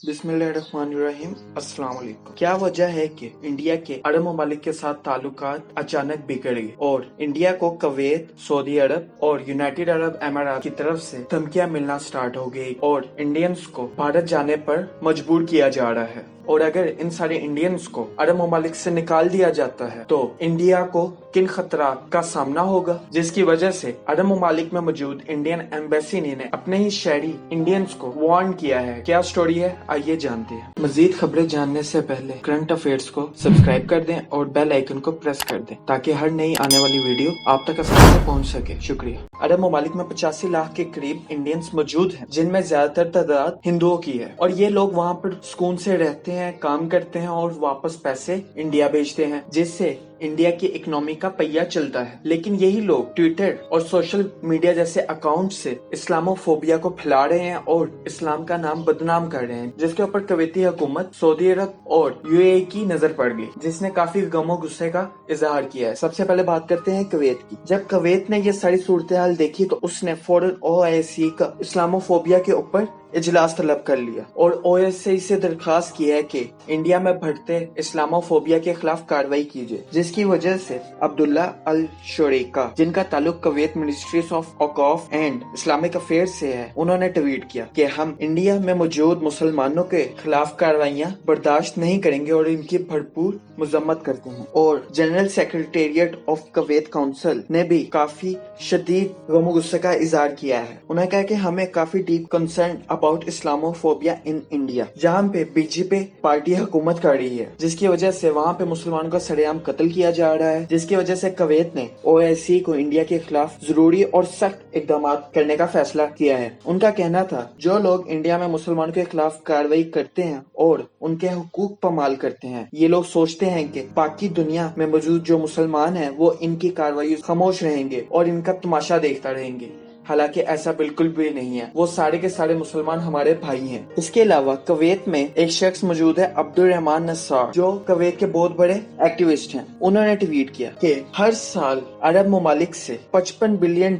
बिस्मिल्लाहिर्रहमानिर्रहीम। अस्सलाम वालेकुम। क्या वजह है कि इंडिया के अरब ममालिक के साथ ताल्लुकात अचानक बिगड़ गए और इंडिया को कुवैत, सऊदी अरब और यूनाइटेड अरब अमीरात की तरफ से धमकियां मिलना स्टार्ट हो गई और इंडियंस को भारत जाने पर मजबूर किया जा रहा है। और अगर इन सारे इंडियंस को अरब ममालिक से निकाल दिया जाता है तो इंडिया को किन खतरात का सामना होगा, जिसकी वजह से अरब ममालिक में मौजूद इंडियन एम्बेसी ने अपने ही शहरी इंडियंस को वार्न किया है। क्या स्टोरी है, आइए जानते हैं। मजीद खबरें जानने से पहले करंट अफेयर्स को सब्सक्राइब कर दें और बेल आइकन को प्रेस कर दें ताकि हर नई आने वाली वीडियो आप तक आसानी से पहुंच सके। शुक्रिया। अरब ममालिक में 85 लाख के करीब इंडियंस मौजूद हैं, जिनमें ज्यादातर तादाद हिंदुओं की है और ये लोग वहाँ पर सुकून से रहते हैं, काम करते हैं और वापस पैसे इंडिया भेजते हैं, जिससे इंडिया की इकोनॉमी का पहिया चलता है। लेकिन यही लोग ट्विटर और सोशल मीडिया जैसे अकाउंट से इस्लामोफोबिया को फैला रहे हैं और इस्लाम का नाम बदनाम कर रहे हैं, जिसके ऊपर कुवैती हुकूमत, सऊदी अरब और यूएई की नजर पड़ गई, जिसने काफी गमो गुस्से का इजहार किया है। सबसे पहले बात करते हैं कुवैत की। जब कुवैत ने ये सारी सूरत हाल देखी तो उसने फौरन ओआईसी का इस्लामोफोबिया के ऊपर इजलास तलब कर लिया और ओआईसी से दरखास्त की है कि इंडिया में बढ़ते इस्लामोफोबिया के खिलाफ कार्रवाई कीजिए, जिसकी वजह से अब्दुल्ला अल शोरेका, जिनका ताल्लुक कुवैत मिनिस्ट्री ऑफ औकाफ एंड इस्लामिक अफेयर से है, उन्होंने ट्वीट किया कि हम इंडिया में मौजूद मुसलमानों के खिलाफ कार्रवाइयां बर्दाश्त नहीं करेंगे और इनकी भरपूर मजम्मत करते हैं। और general secretariat of Kuwait council ने भी काफी शदीद गम गुस्से का इजहार किया है। उन्होंने कहा कि हमें काफी deep concern about Islamophobia in India, जहाँ पे बीजेपी पार्टी हुकूमत कर रही है, जिसकी वजह से वहाँ पे मुसलमानों का सरेआम कत्ल किया जा रहा है, जिसकी वजह से कुवैत ने ओआईसी को इंडिया के खिलाफ जरूरी और सख्त इकदाम करने का फैसला किया है। उनका कहना था जो लोग इंडिया में मुसलमानों के खिलाफ कार्रवाई करते हैं और उनके हुकूक पामाल करते हैं, ये लोग सोचते हैं कि बाकी दुनिया में मौजूद जो मुसलमान हैं वो इनकी कार्रवाई खामोश रहेंगे और इनका तमाशा देखता रहेंगे। हालांकि ऐसा बिल्कुल भी नहीं है, वो सारे के सारे मुसलमान हमारे भाई हैं। इसके अलावा कुवैत में एक शख्स मौजूद है, अब्दुल रहमान नस्सार, जो कुवैत के बहुत बड़े एक्टिविस्ट हैं। उन्होंने ट्वीट किया कि हर साल अरब ममालिक से $55 बिलियन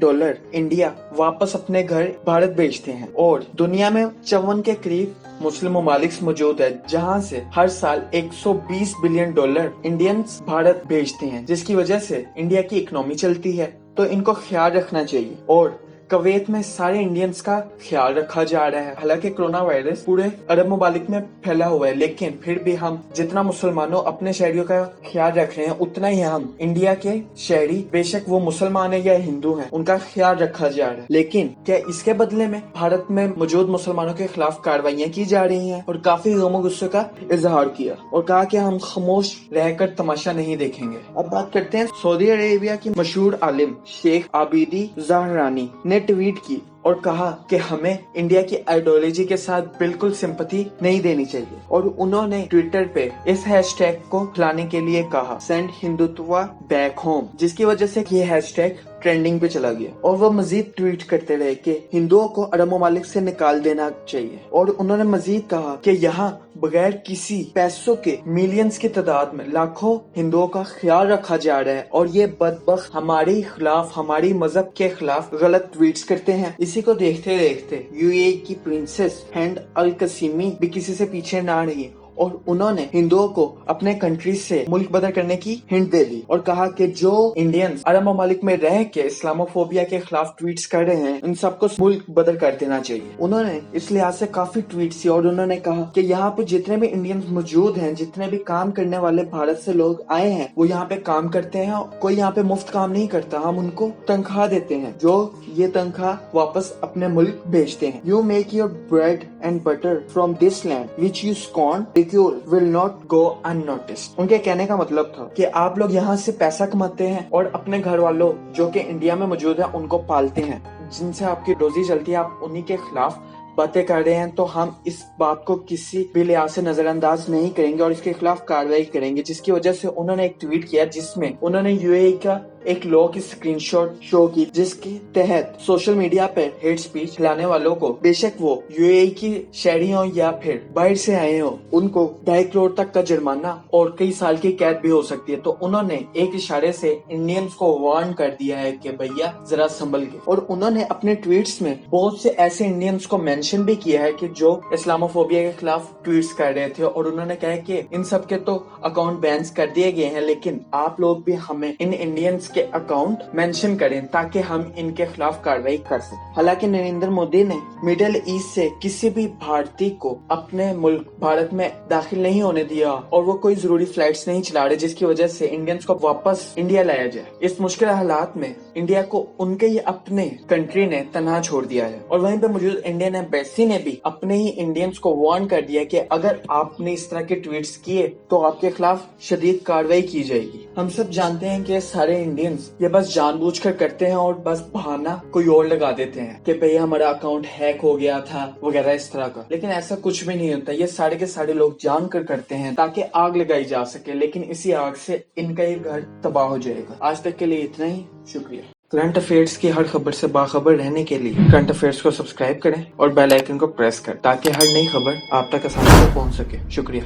इंडिया वापस अपने घर भारत भेजते हैं और दुनिया में 54 के करीब मुस्लिम ममालिक मौजूद है, जहां से हर साल $120 बिलियन इंडियंस भारत भेजते हैं, जिसकी वजह से इंडिया की इकोनॉमी चलती है। तो इनको ख्याल रखना चाहिए और कुवैत में सारे इंडियंस का ख्याल रखा जा रहा है। हालांकि कोरोना वायरस पूरे अरब ममालिक में फैला हुआ है, लेकिन फिर भी हम जितना मुसलमानों अपने शहरियों का ख्याल रख रहे हैं, उतना ही हम इंडिया के शहरी, बेशक वो मुसलमान है या हिंदू हैं, उनका ख्याल रखा जा रहा है। लेकिन क्या इसके बदले में भारत में मौजूद मुसलमानों के खिलाफ कार्रवाइयाँ की जा रही हैं? और काफी गम गुस्से का इजहार किया और कहा कि हम खामोश रहकर तमाशा नहीं देखेंगे। अब बात करते हैं सऊदी अरेबिया की मशहूर आलिम शेख आबिदी ज़हरानी ने ट्वीट की और कहा कि हमें इंडिया की आइडियोलॉजी के साथ बिल्कुल सिंपैथी नहीं देनी चाहिए और उन्होंने ट्विटर पे इस हैशटैग को फैलाने के लिए कहा, सेंड हिंदुत्व बैक होम, जिसकी वजह से ये हैशटैग ट्रेंडिंग पे चला गया। और वो मजीद ट्वीट करते रहे कि हिंदुओं को अरब ममालिक से निकाल देना चाहिए और उन्होंने मजीद कहा कि यहाँ बगैर किसी पैसों के मिलियंस की तादाद में लाखों हिंदुओं का ख्याल रखा जा रहा है और ये बदबख्त हमारे खिलाफ, हमारी मजहब के खिलाफ गलत ट्वीट्स करते हैं। इसी को देखते देखते यूएई की प्रिंसेस हिंद अल कसीमी भी किसी से पीछे ना रही और उन्होंने हिंदुओं को अपने कंट्री से मुल्क बदल करने की हिंट दे दी और कहा कि जो इंडियंस अरब ममालिक में रह के इस्लामोफोबिया के खिलाफ ट्वीट्स कर रहे हैं, इन सबको मुल्क बदल कर देना चाहिए। उन्होंने इस लिहाज से काफी ट्वीट्स किए और उन्होंने कहा कि यहाँ पे जितने भी इंडियंस मौजूद हैं, जितने भी काम करने वाले भारत से लोग आए हैं, वो यहाँ पे काम करते हैं। कोई यहाँ पे मुफ्त काम नहीं करता, हम उनको तनख्वाह देते हैं, जो ये तनख्वाह वापस अपने मुल्क भेजते हैं। You make your bread and butter from this land which you scorn will not go unnoticed। उनके कहने का मतलब था कि आप लोग यहाँ से पैसा कमाते हैं और अपने घर वालों जो कि इंडिया में मौजूद है उनको पालते हैं, जिनसे आपकी रोजी चलती है, आप उन्हीं के खिलाफ बातें कर रहे हैं। तो हम इस बात को किसी भी लिहाज से नजरअंदाज नहीं करेंगे और इसके खिलाफ कार्रवाई करेंगे, जिसकी वजह से उन्होंने एक ट्वीट किया जिसमें उन्होंने यूएई का एक लॉ की स्क्रीनशॉट शो की जिसके तहत सोशल मीडिया पर हेट स्पीच फैलाने वालों को, बेशक वो यूएई की शहरी हो या फिर बाहर से आए हो, उनको 2.5 करोड़ तक का जुर्माना और कई साल की कैद भी हो सकती है। तो उन्होंने एक इशारे से इंडियंस को वार्न कर दिया है कि भैया जरा संभल के। और उन्होंने अपने ट्वीट्स में बहुत से ऐसे इंडियंस को मेंशन भी किया है कि जो इस्लामोफोबिया के खिलाफ ट्वीट्स कर रहे थे, और उन्होंने कहा कि इन सब के तो अकाउंट बैन कर दिए गए हैं, लेकिन आप लोग भी हमें इन इंडियंस के अकाउंट मेंशन करें ताकि हम इनके खिलाफ कार्रवाई कर सकें। हालांकि नरेंद्र मोदी ने मिडिल ईस्ट से किसी भी भारतीय को अपने मुल्क भारत में दाखिल नहीं होने दिया और वो कोई जरूरी फ्लाइट्स नहीं चला रहे, जिसकी वजह से इंडियंस को वापस इंडिया लाया जाए। इस मुश्किल हालात में इंडिया को उनके ही अपने कंट्री ने तनहा छोड़ दिया है। और वहीं पे मौजूद इंडियन एम्बेसी ने भी अपने ही इंडियंस को वार्न कर दिया कि अगर आपने इस तरह के ट्वीट्स किए तो आपके खिलाफ शदीद कार्रवाई की जाएगी। हम सब जानते हैं कि सारे इंडियंस ये बस जानबूझकर करते हैं और बस बहाना कोई और लगा देते हैं कि भैया हमारा अकाउंट हैक हो गया था वगैरह इस तरह का, लेकिन ऐसा कुछ भी नहीं होता। ये सारे के सारे लोग जानकर करते हैं ताकि आग लगाई जा सके, लेकिन इसी आग से इनका ये घर तबाह हो जाएगा। आज तक के लिए इतना ही, शुक्रिया। करंट अफेयर्स की हर खबर से बाखबर रहने के लिए करंट अफेयर्स को सब्सक्राइब करें और बेल आइकन को प्रेस करें ताकि हर नई खबर आप तक आसानी से पहुंच सके। शुक्रिया।